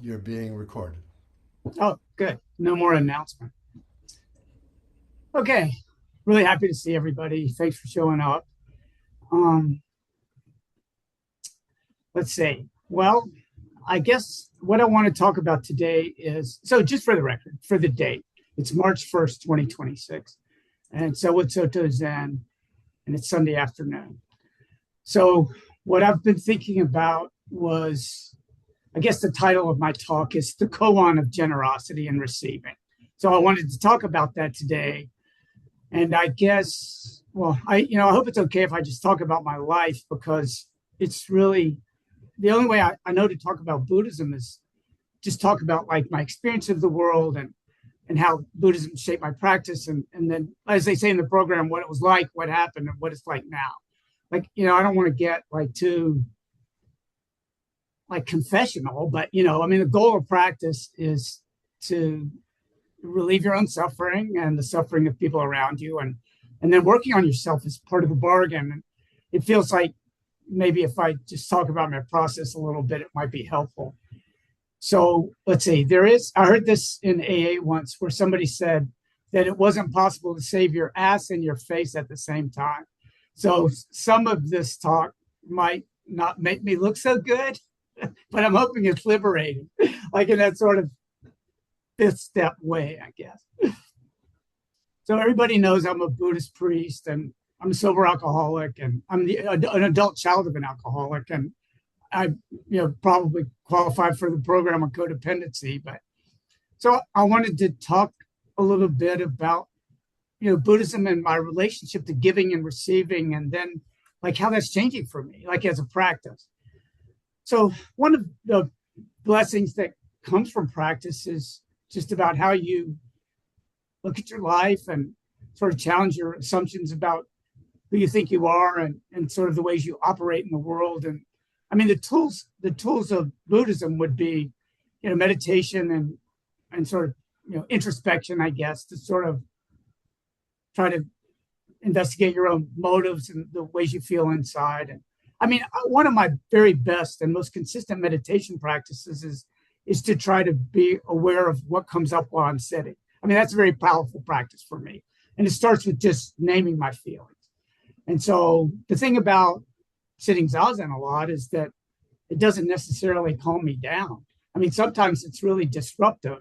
You're being recorded. Oh, good. No more announcement. Okay. Really happy to see everybody. Thanks for showing up. Um, let's see. Well, I guess what I want to talk about today is just for the record, for the date, it's March 1st, 2026. And so it's Soto Zen, and it's Sunday afternoon. So, what I've been thinking about was, I guess the title of my talk is The Koan of Generosity and Receiving. So, I wanted to talk about that today. And I guess, well, I hope it's okay if I just talk about my life because it's really the only way I know to talk about Buddhism is just talk about like my experience of the world and how Buddhism shaped my practice. And then, as they say in the program, what it was like, what happened, and what it's like now. Like, I don't want to get like too like confessional, but, I mean, the goal of practice is to relieve your own suffering and the suffering of people around you. And then working on yourself is part of the bargain. And it feels like maybe if I just talk about my process a little bit, it might be helpful. So let's see, I heard this in AA once where somebody said that it wasn't possible to save your ass and your face at the same time. So some of this talk might not make me look so good, but I'm hoping it's liberating, like in that sort of fifth step way, I guess. So everybody knows I'm a Buddhist priest and I'm a sober alcoholic and I'm an adult child of an alcoholic. And I, probably qualified for the program on codependency. But so I wanted to talk a little bit about, Buddhism and my relationship to giving and receiving, and then like how that's changing for me, like as a practice. So one of the blessings that comes from practice is just about how you look at your life and sort of challenge your assumptions about who you think you are and sort of the ways you operate in the world. And I mean, the tools of Buddhism would be, meditation and sort of, introspection, I guess, to sort of try to investigate your own motives and the ways you feel inside. And I mean, one of my very best and most consistent meditation practices is to try to be aware of what comes up while I'm sitting. I mean, that's a very powerful practice for me. And it starts with just naming my feelings. And so the thing about sitting Zazen a lot is that it doesn't necessarily calm me down. I mean, sometimes it's really disruptive.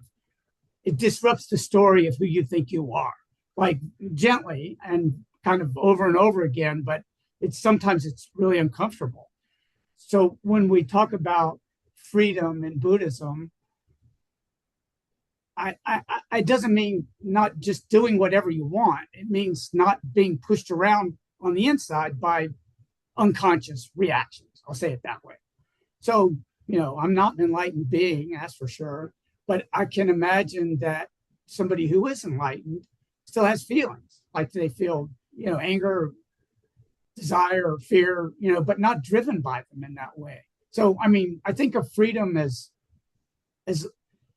It disrupts the story of who you think you are, like gently and kind of over and over again, but sometimes it's really uncomfortable. So when we talk about freedom in Buddhism, it doesn't mean not just doing whatever you want. It means not being pushed around on the inside by unconscious reactions. I'll say it that way. So, I'm not an enlightened being, that's for sure, but I can imagine that somebody who is enlightened still has feelings, like they feel, anger, desire, fear, but not driven by them in that way. So, I mean, I think of freedom as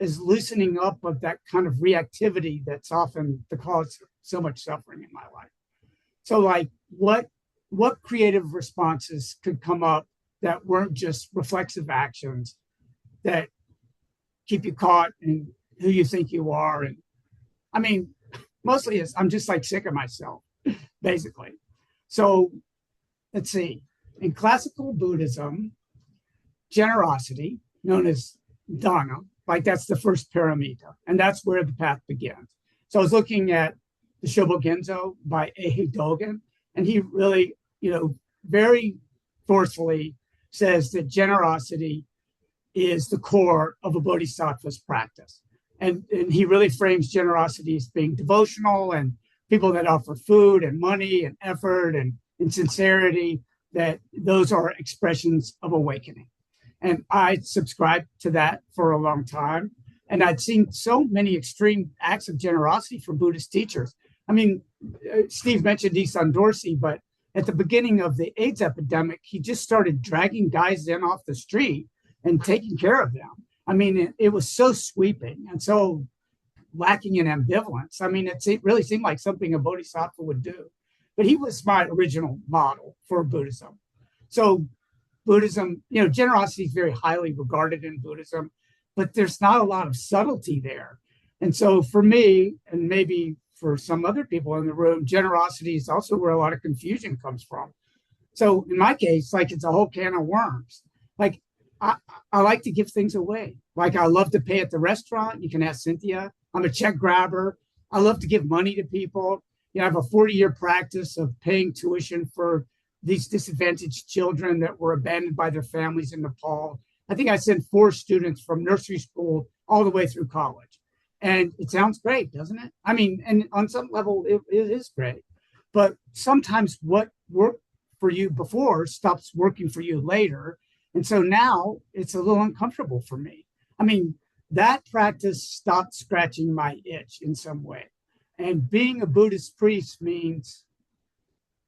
loosening up of that kind of reactivity that's often the cause of so much suffering in my life. So, like, what creative responses could come up that weren't just reflexive actions that keep you caught in who you think you are? And I mean, mostly I'm just like sick of myself, basically. So let's see. In classical Buddhism, generosity, known as dana, like that's the first paramita, and that's where the path begins. So I was looking at the Shobogenzo by Ehe Dogen, and he really, very forcefully says that generosity is the core of a bodhisattva's practice. And he really frames generosity as being devotional, and people that offer food and money and effort and sincerity, that those are expressions of awakening. And I subscribed to that for a long time. And I'd seen so many extreme acts of generosity from Buddhist teachers. I mean, Steve mentioned Isan Dorsey, but at the beginning of the AIDS epidemic, he just started dragging guys in off the street and taking care of them. I mean, it was so sweeping and so lacking in ambivalence. I mean, it really seemed like something a bodhisattva would do. But he was my original model for Buddhism. So Buddhism, generosity is very highly regarded in Buddhism. but there's not a lot of subtlety there. And so for me, and maybe for some other people in the room, generosity is also where a lot of confusion comes from. So in my case, like it's a whole can of worms. Like I, I like to give things away. Like I love to pay at the restaurant. You can ask Cynthia. I'm a check grabber. I love to give money to people. You know, I have a 40-year practice of paying tuition for these disadvantaged children that were abandoned by their families in Nepal. I think I sent 4 students from nursery school all the way through college. And it sounds great, doesn't it? I mean, and on some level, it is great. But sometimes what worked for you before stops working for you later. And so now it's a little uncomfortable for me. I mean, that practice stopped scratching my itch in some way. And being a Buddhist priest means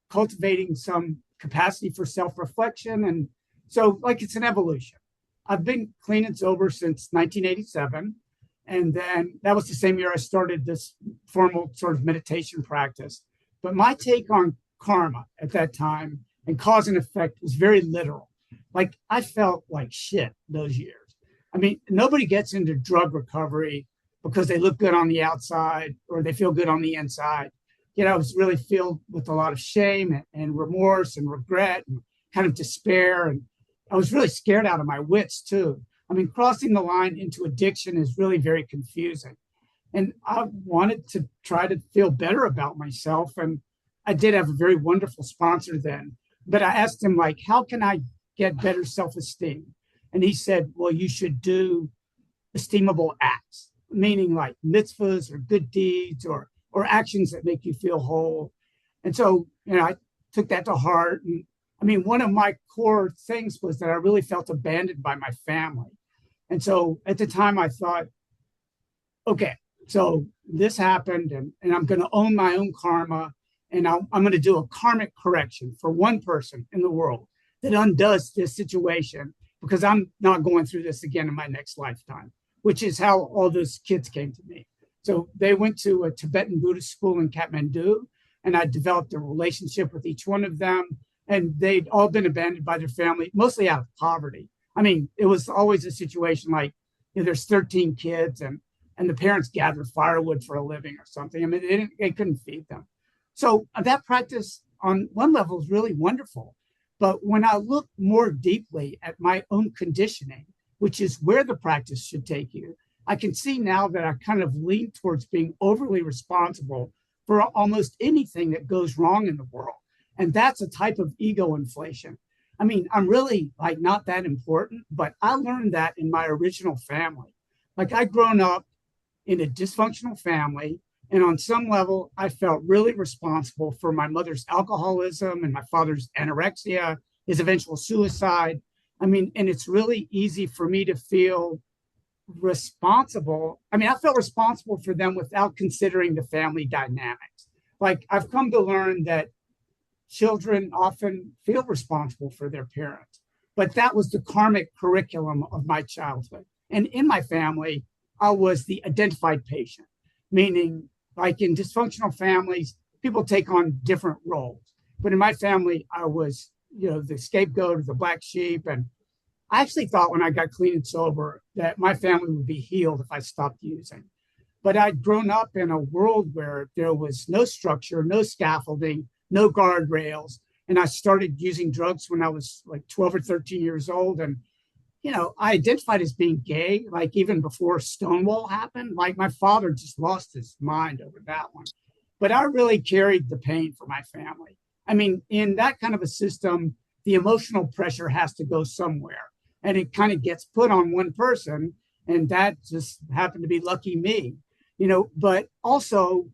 cultivating some capacity for self-reflection. And so, like, it's an evolution. I've been clean and sober since 1987. And then that was the same year I started this formal sort of meditation practice. But my take on karma at that time and cause and effect was very literal. Like I felt like shit those years. I mean, nobody gets into drug recovery because they look good on the outside or they feel good on the inside. You know, I was really filled with a lot of shame and remorse and regret and kind of despair. And I was really scared out of my wits too. I mean, crossing the line into addiction is really very confusing. And I wanted to try to feel better about myself. And I did have a very wonderful sponsor then. But I asked him, like, how can I get better self-esteem? And he said, well, you should do esteemable acts, meaning like mitzvahs or good deeds or actions that make you feel whole. And so, you know, I took that to heart. And I mean, one of my core things was that I really felt abandoned by my family. And so at the time I thought, okay, so this happened and I'm going to own my own karma. And I'm going to do a karmic correction for one person in the world that undoes this situation because I'm not going through this again in my next lifetime, which is how all those kids came to me. So they went to a Tibetan Buddhist school in Kathmandu, and I developed a relationship with each one of them. And they'd all been abandoned by their family, mostly out of poverty. I mean, it was always a situation like, you know, there's 13 kids and the parents gather firewood for a living or something. I mean, they couldn't feed them. So that practice on one level is really wonderful. But when I look more deeply at my own conditioning, which is where the practice should take you, I can see now that I kind of lean towards being overly responsible for almost anything that goes wrong in the world. And that's a type of ego inflation. I mean, I'm really like not that important, but I learned that in my original family. Like I'd grown up in a dysfunctional family. And on some level, I felt really responsible for my mother's alcoholism and my father's anorexia, his eventual suicide. I mean, and it's really easy for me to feel responsible. I mean, I felt responsible for them without considering the family dynamics. Like I've come to learn that children often feel responsible for their parents, but that was the karmic curriculum of my childhood. And in my family, I was the identified patient, meaning like in dysfunctional families, people take on different roles. But in my family, I was, you know, the scapegoat or the black sheep. And I actually thought when I got clean and sober that my family would be healed if I stopped using. But I'd grown up in a world where there was no structure, no scaffolding, no guardrails. And I started using drugs when I was like 12 or 13 years old. And you know, I identified as being gay, like even before Stonewall happened. Like my father just lost his mind over that one. But I really carried the pain for my family. I mean, in that kind of a system, the emotional pressure has to go somewhere. And it kind of gets put on one person. And that just happened to be lucky me, you know, but also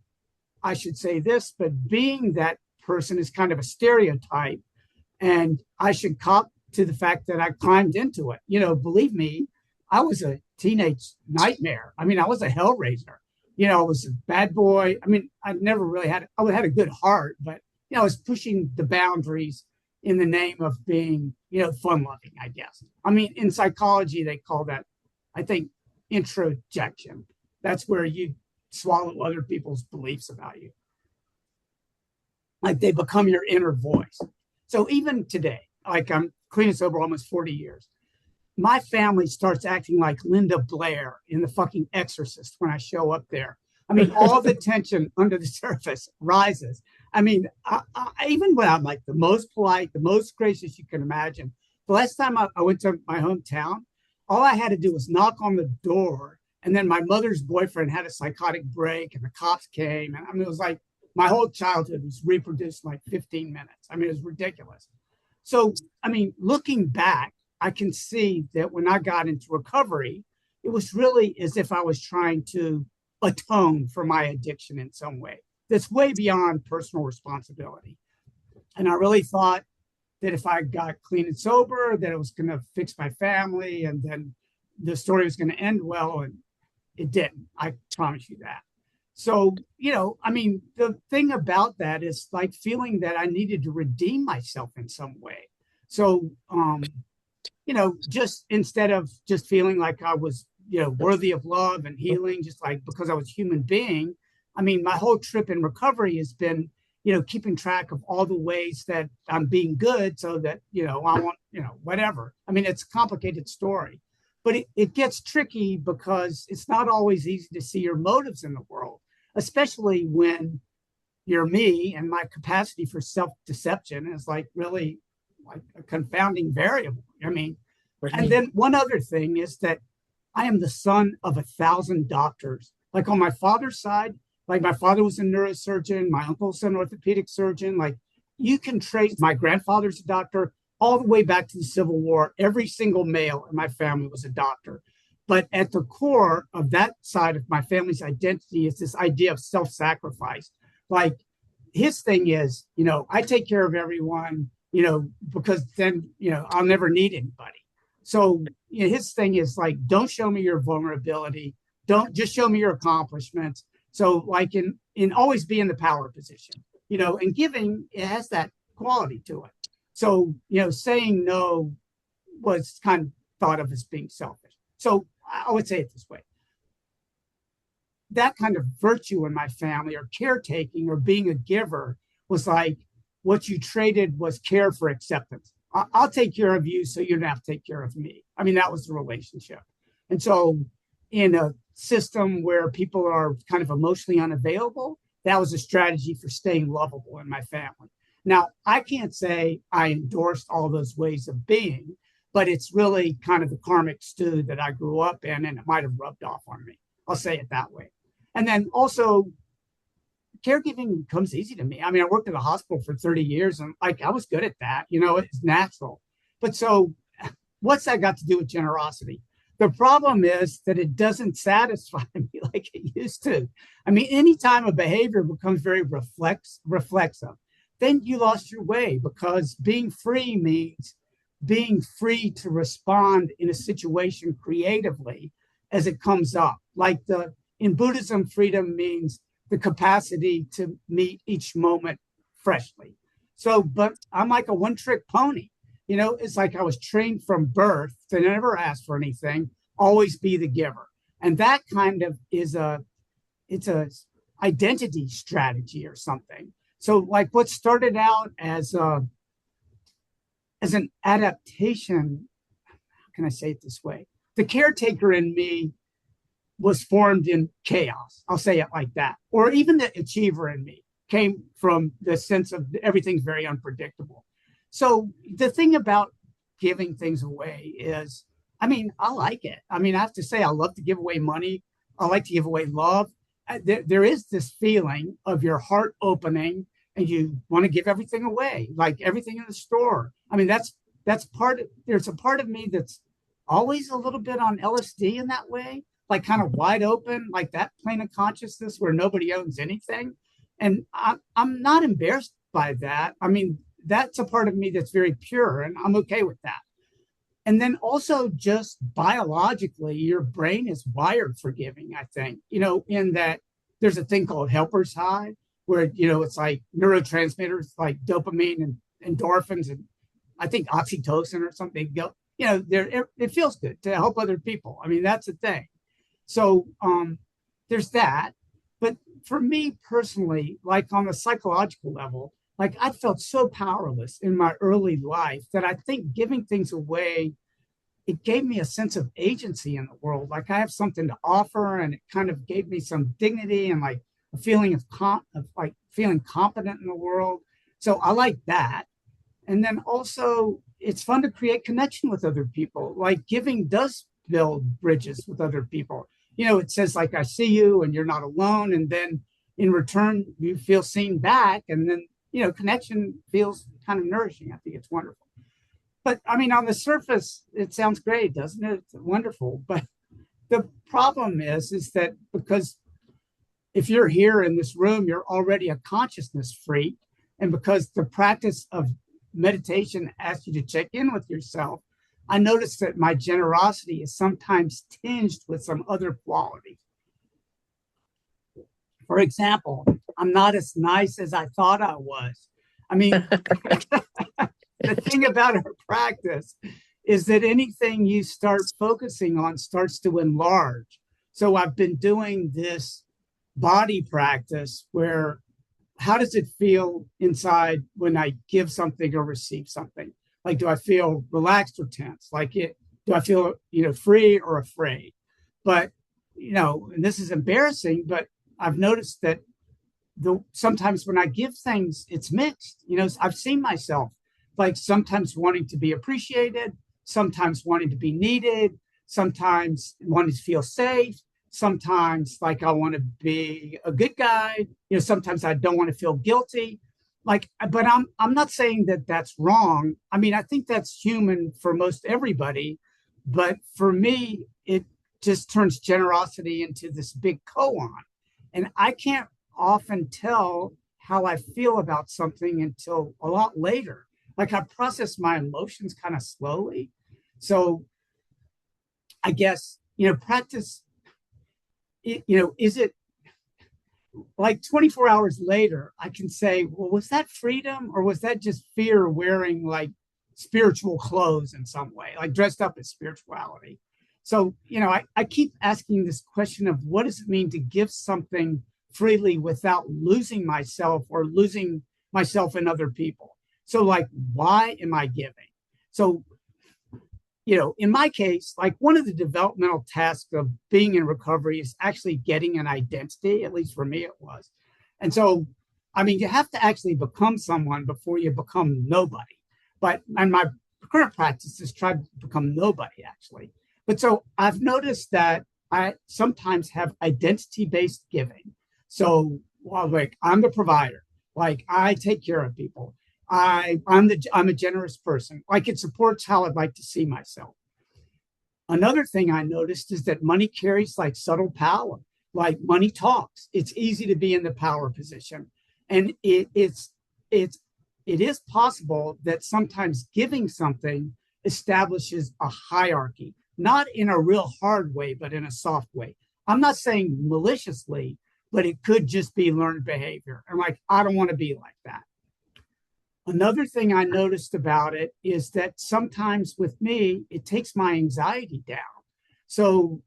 I should say this, but being that person is kind of a stereotype. And I should cop to the fact that I climbed into it. You know, believe me, I was a teenage nightmare. I mean, I was a hellraiser. You know, I was a bad boy. I mean, I never really had a good heart, but, you know, I was pushing the boundaries in the name of being, you know, fun loving, I guess. I mean, in psychology, they call that, I think, introjection. That's where you swallow other people's beliefs about you. Like they become your inner voice. So even today, like I'm clean and sober almost 40 years. my family starts acting like Linda Blair in The fucking Exorcist when I show up there. I mean, all the tension under the surface rises. I mean, even when I'm like the most polite, the most gracious you can imagine, the last time I went to my hometown, all I had to do was knock on the door. And then my mother's boyfriend had a psychotic break and the cops came. And I mean, it was like my whole childhood was reproduced in like 15 minutes. I mean, it was ridiculous. So, I mean, looking back, I can see that when I got into recovery, it was really as if I was trying to atone for my addiction in some way. That's way beyond personal responsibility. And I really thought that if I got clean and sober, that it was going to fix my family and then the story was going to end well. And it didn't. I promise you that. So, I mean, the thing about that is like feeling that I needed to redeem myself in some way. So, just instead of just feeling like I was, worthy of love and healing, just like because I was a human being. I mean, my whole trip in recovery has been, keeping track of all the ways that I'm being good so that, I want, whatever. I mean, it's a complicated story, but it gets tricky because it's not always easy to see your motives in the world, especially when you're me and my capacity for self-deception is like really like a confounding variable. I mean, and then one other thing is that I am the son of 1,000 doctors. Like on my father's side, like my father was a neurosurgeon, my uncle's an orthopedic surgeon. Like you can trace my grandfather's a doctor all the way back to the Civil War. Every single male in my family was a doctor. But at the core of that side of my family's identity is this idea of self-sacrifice. Like his thing is, I take care of everyone, because then, I'll never need anybody. So his thing is like, don't show me your vulnerability. Don't just show me your accomplishments. So like in always be in the power position, and giving, it has that quality to it. So, saying no was kind of thought of as being selfish. So I would say it this way. That kind of virtue in my family or caretaking or being a giver was like what you traded was care for acceptance. I'll take care of you so you don't have to take care of me. I mean, that was the relationship. And so in a system where people are kind of emotionally unavailable, that was a strategy for staying lovable in my family. Now, I can't say I endorsed all those ways of being, but it's really kind of the karmic stew that I grew up in, and it might have rubbed off on me. I'll say it that way. And then also, caregiving comes easy to me. I mean, I worked at a hospital for 30 years and like I was good at that, it's natural. But so what's that got to do with generosity? The problem is that it doesn't satisfy me like it used to. I mean, anytime a behavior becomes very reflexive, then you lost your way because being free means being free to respond in a situation creatively as it comes up. Like in Buddhism, freedom means the capacity to meet each moment freshly. So, but I'm like a one-trick pony. It's like I was trained from birth to never ask for anything, always be the giver. And that kind of it's a identity strategy or something. So like what started out as an adaptation, how can I say it this way? The caretaker in me was formed in chaos. I'll say it like that. Or even the achiever in me came from the sense of everything's very unpredictable. So the thing about giving things away is, I mean, I like it. I mean, I have to say, I love to give away money. I like to give away love. There is this feeling of your heart opening and you want to give everything away, like everything in the store. I mean, that's there's a part of me that's always a little bit on LSD in that way, like kind of wide open, like that plane of consciousness where nobody owns anything. And I'm not embarrassed by that. I mean, that's a part of me that's very pure and I'm okay with that. And then also just biologically, your brain is wired for giving, I think, in that there's a thing called helper's high where, it's like neurotransmitters like dopamine and endorphins and I think oxytocin or something go, it feels good to help other people. I mean, that's the thing. So there's that. But for me personally, like on the psychological level, like I felt so powerless in my early life that I think giving things away it gave me a sense of agency in the world. Like I have something to offer, and it kind of gave me some dignity and like a feeling of like feeling confident in the world. So I like that. And then also, it's fun to create connection with other people. Like giving does build bridges with other people. It says like I see you and you're not alone, and then in return you feel seen back, and then connection feels kind of nourishing. I think it's wonderful. But I mean, on the surface, it sounds great, doesn't it? It's wonderful. But the problem is that because if you're here in this room, you're already a consciousness freak. And because the practice of meditation asks you to check in with yourself, I noticed that my generosity is sometimes tinged with some other quality. For example, I'm not as nice as I thought I was. I mean, the thing about our practice is that anything you start focusing on starts to enlarge. So I've been doing this body practice where how does it feel inside when I give something or receive something? Like, do I feel relaxed or tense? Do I feel, free or afraid? But, and this is embarrassing, but I've noticed that sometimes when I give things, it's mixed. I've seen myself like sometimes wanting to be appreciated, sometimes wanting to be needed, sometimes wanting to feel safe, sometimes like I want to be a good guy, sometimes I don't want to feel guilty. But I'm not saying that that's wrong. I mean, I think that's human for most everybody, but for me, it just turns generosity into this big koan. And I can't often tell how I feel about something until a lot later. Like I process my emotions kind of slowly. So I guess, practice, is it like 24 hours later, I can say, well, was that freedom or was that just fear wearing like spiritual clothes in some way, like dressed up as spirituality? So, I keep asking this question of what does it mean to give something freely without losing myself or losing myself in other people? So, like, why am I giving? So, in my case, like one of the developmental tasks of being in recovery is actually getting an identity, at least for me, it was. And so, I mean, you have to actually become someone before you become nobody. And my current practice is try to become nobody, actually. But so I've noticed that I sometimes have identity-based giving. So, well, like I'm the provider, like I take care of people. I'm a generous person. Like it supports how I'd like to see myself. Another thing I noticed is that money carries like subtle power. Like money talks. It's easy to be in the power position, and it is possible that sometimes giving something establishes a hierarchy, not in a real hard way, but in a soft way. I'm not saying maliciously, but it could just be learned behavior. And like I don't want to be like that. Another thing I noticed about it is that sometimes with me, it takes my anxiety down. So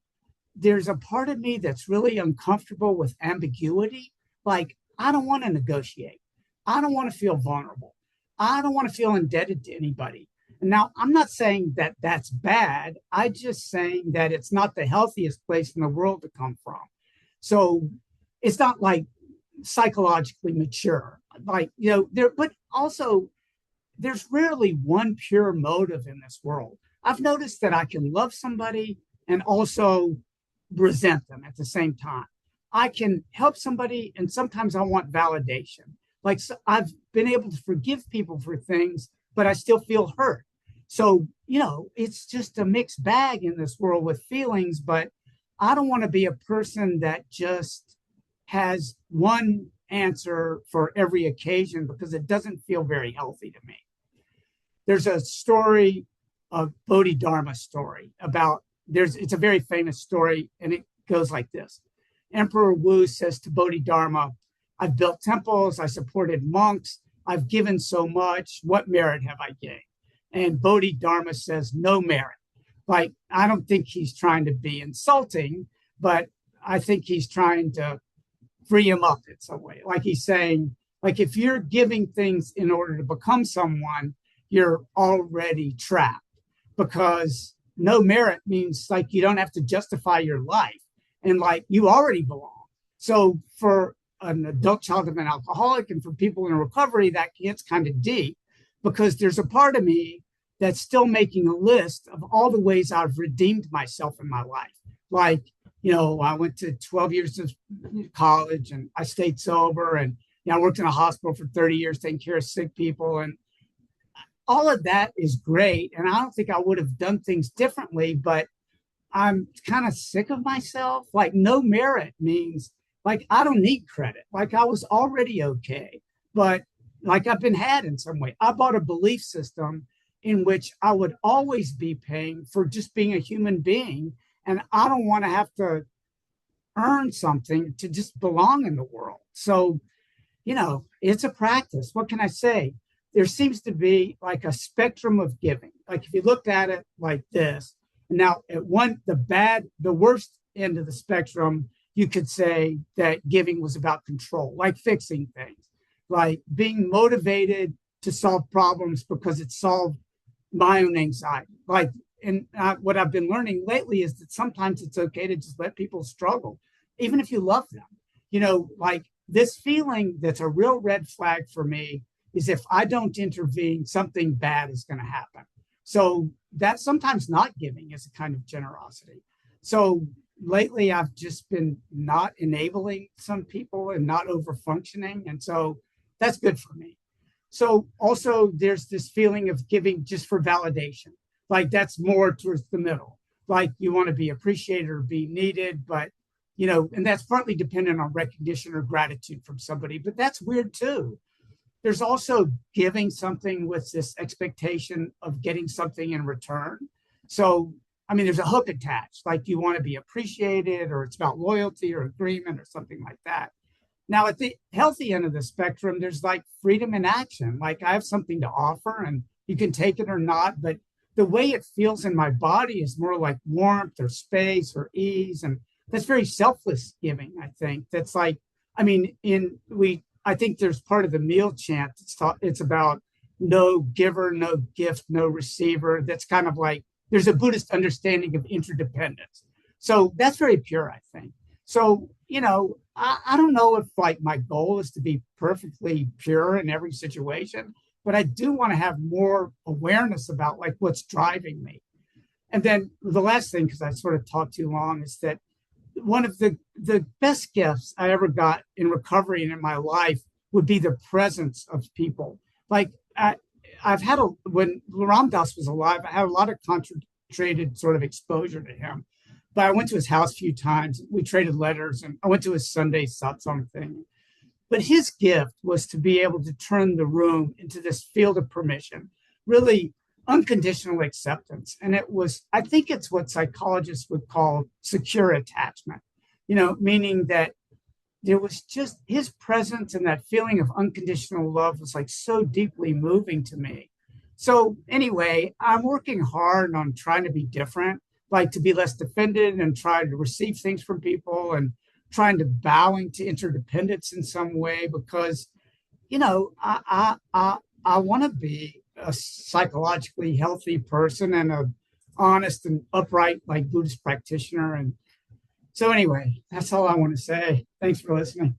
there's a part of me that's really uncomfortable with ambiguity. Like, I don't want to negotiate. I don't want to feel vulnerable. I don't want to feel indebted to anybody. And now, I'm not saying that that's bad. I'm just saying that it's not the healthiest place in the world to come from. So it's not like psychologically mature. Like, but also there's rarely one pure motive in this world. I've noticed that I can love somebody and also resent them at the same time. I can help somebody and sometimes I want validation. Like so I've been able to forgive people for things, but I still feel hurt. So, it's just a mixed bag in this world with feelings, but I don't want to be a person that just has one answer for every occasion because it doesn't feel very healthy to me. There's a story, a Bodhidharma story it's a very famous story, and it goes like this. Emperor Wu says to Bodhidharma, I've built temples, I supported monks, I've given so much, what merit have I gained? And Bodhidharma says, no merit. Like, I don't think he's trying to be insulting, but I think he's trying to free him up in some way. Like he's saying, like, if you're giving things in order to become someone, you're already trapped because no merit means like you don't have to justify your life and like you already belong. So for an adult child of an alcoholic and for people in recovery, that gets kind of deep because there's a part of me that's still making a list of all the ways I've redeemed myself in my life. Like, I went to 12 years of college and I stayed sober and I worked in a hospital for 30 years taking care of sick people. And all of that is great. And I don't think I would have done things differently, but I'm kind of sick of myself. Like, no merit means like I don't need credit. Like, I was already okay, but like I've been had in some way. I bought a belief system in which I would always be paying for just being a human being. And I don't want to have to earn something to just belong in the world. So, it's a practice. What can I say? There seems to be like a spectrum of giving. Like if you looked at it like this, and now at the worst end of the spectrum, you could say that giving was about control, like fixing things, like being motivated to solve problems because it solved my own anxiety. Like, and what I've been learning lately is that sometimes it's okay to just let people struggle, even if you love them. Like this feeling that's a real red flag for me is if I don't intervene, something bad is going to happen. So that's sometimes not giving is a kind of generosity. So lately, I've just been not enabling some people and not over functioning. And so that's good for me. So also there's this feeling of giving just for validation. Like that's more towards the middle. Like you want to be appreciated or be needed, but and that's partly dependent on recognition or gratitude from somebody, but that's weird too. There's also giving something with this expectation of getting something in return. So, there's a hook attached, like you want to be appreciated, or it's about loyalty or agreement or something like that. Now, at the healthy end of the spectrum, there's like freedom in action. Like I have something to offer and you can take it or not, but the way it feels in my body is more like warmth or space or ease. And that's very selfless giving, I think. That's like, I think there's part of the meal chant. It's about no giver, no gift, no receiver. That's kind of like there's a Buddhist understanding of interdependence. So that's very pure, I think. So, I don't know if like my goal is to be perfectly pure in every situation, but I do want to have more awareness about like what's driving me. And then the last thing, because I sort of talked too long, is that one of the best gifts I ever got in recovery and in my life would be the presence of people. Like when Ram Dass was alive, I had a lot of concentrated sort of exposure to him. But I went to his house a few times. We traded letters, and I went to his Sunday satsang thing. But his gift was to be able to turn the room into this field of permission, really unconditional acceptance. And I think it's what psychologists would call secure attachment, meaning that there was just his presence and that feeling of unconditional love was like so deeply moving to me. So anyway, I'm working hard on trying to be different, like to be less defended and try to receive things from people and trying to bowing to interdependence in some way because, I want to be a psychologically healthy person and a honest and upright like Buddhist practitioner. And so anyway, that's all I want to say. Thanks for listening.